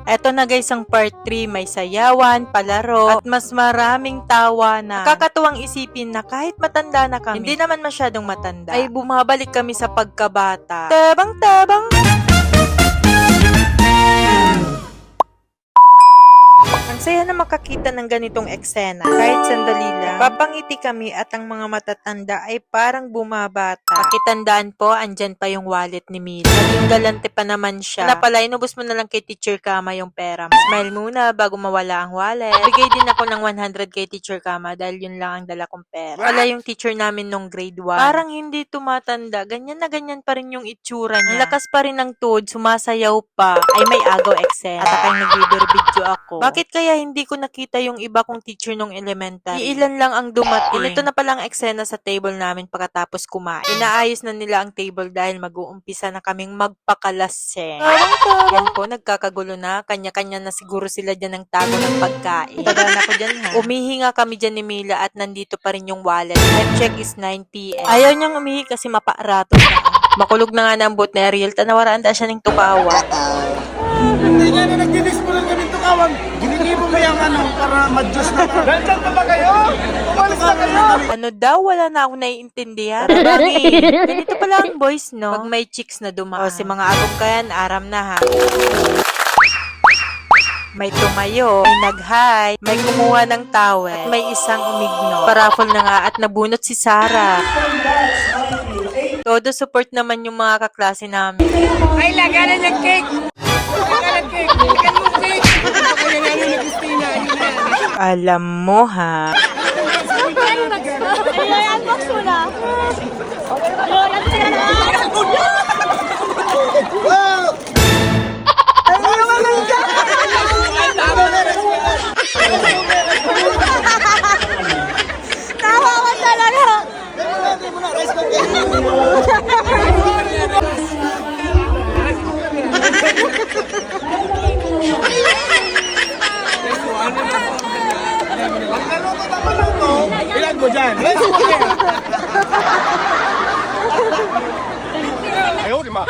Eto na guys ang part 3, may sayawan, palaro, at mas maraming tawa na. Nakakatuwang isipin na kahit matanda na kami, hindi naman masyadong matanda, ay bumabalik kami sa pagkabata. Tabang-tabang! Ang saya na makakita ng ganitong eksena. Kahit sandali lang, papangiti kami at ang mga matatanda ay parang bumabata. Pakitandaan po, andyan pa yung wallet ni Mila. Naging galante pa naman siya. Na pala, inubos mo na lang kay Teacher Kama yung pera mo. Smile muna bago mawala ang wallet. Bigay din ako ng 100 kay Teacher Kama dahil yun lang ang dala kong pera. Pala yung teacher namin nung grade 1. Parang hindi tumatanda. Ganyan na ganyan pa rin yung itsura niya. Ang lakas pa rin ng tuhod, sumasayaw pa. Ay may agaw eksena. At akang nag-video ako. Bakit kaya hindi ko nakita yung iba kong teacher nung elementary? Iilan lang ang dumating. Ito na palang eksena sa table namin pagkatapos kumain. Inaayos na nila ang table dahil mag-uumpisa na kaming magpakalaseng. Yan po, nagkakagulo na. Kanya-kanya na siguro sila dyan ng tago ng pagkain. Tagaan ako dyan ha. Umihi nga kami dyan ni Mila at nandito pa rin yung wallet. Time check is 9 PM. Ayaw niyang umihi kasi mapaarato na. Makulog na nga na ang boot na Ariel. Tanawaraan da siya ng tukawa. Hindi nga na nag-dinis mo lang kami tukawan. Ginilibo mo yung para ma-juice na ka. Nandyan pa ba kayo? Umalis na kayo! Ano daw? Wala na ako naiintindihan. Bakit? Ganito pala ang boys, no? Pag may chicks na dumaan. O, si mga agong kayan, aram na ha. May tumayo, may nag-hi, may kumuha ng towel, at may isang umigno. Parafol na nga at nabunot si Sarah. Todo support naman yung mga kaklase namin. Ay, laganan ng cake! Laganan ng cake! Laganan ng cake! Kaya nga na Christina, ayun na. Alam mo ha. I-unbox mo na. Tawa ko talaga. Ilan mo dyan? Ayaw, di ma.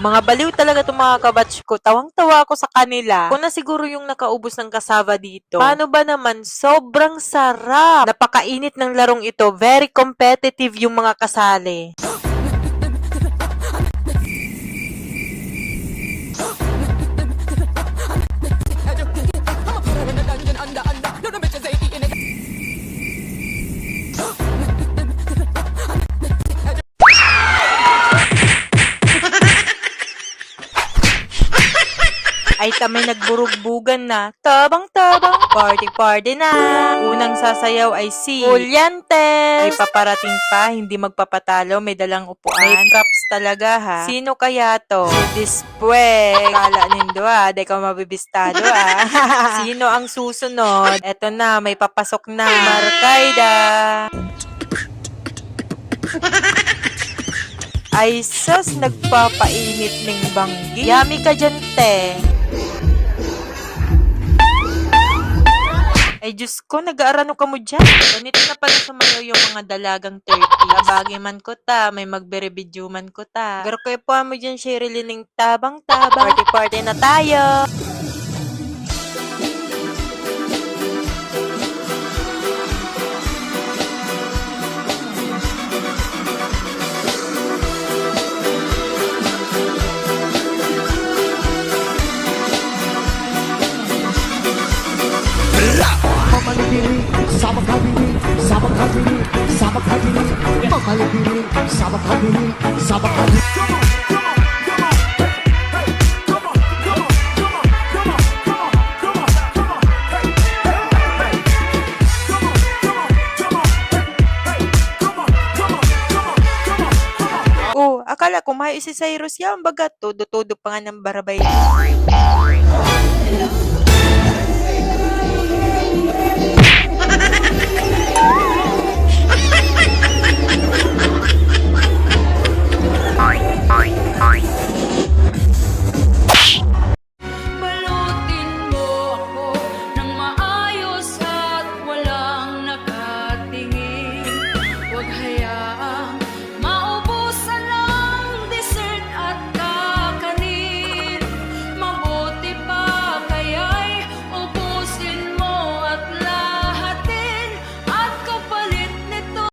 Mga baliw talaga itong mga kabatch ko. Tawang-tawa ako sa kanila. Kung na siguro yung nakaubos ng kasava dito. Paano ba naman? Sobrang sarap. Napakainit ng larong ito. Very competitive yung mga kasali. Ay kami nagburugbugan na. Tabang-tabang. Party-party na. Unang sasayaw ay si Juliante. May paparating pa, hindi magpapatalo, may dalang upuan. May props talaga ha. Sino kaya to? Si Dispwe. Kala nindo di ka mabibistado Sino ang susunod? Eto na, may papasok na. Markayda. Ay sus, nagpapainit ng banggi. Yummy ka dyan, te. Ay Diyos ko, nag-aarano ka mo dyan. Ganito na pala sumayaw yung mga dalagang 30s. Labagi man ko ta, may magberebidyo man ko ta. Garo kayo po mo dyan, Sherilyn, ng tabang-tabang. Party-party na tayo. Sabak habini, sabak habini, sabak habini, mamalibini, sabak habini, sabak habini. Oh, akala ko may si Cyrus yan. Baga, todo-todo pa nga ng barabay.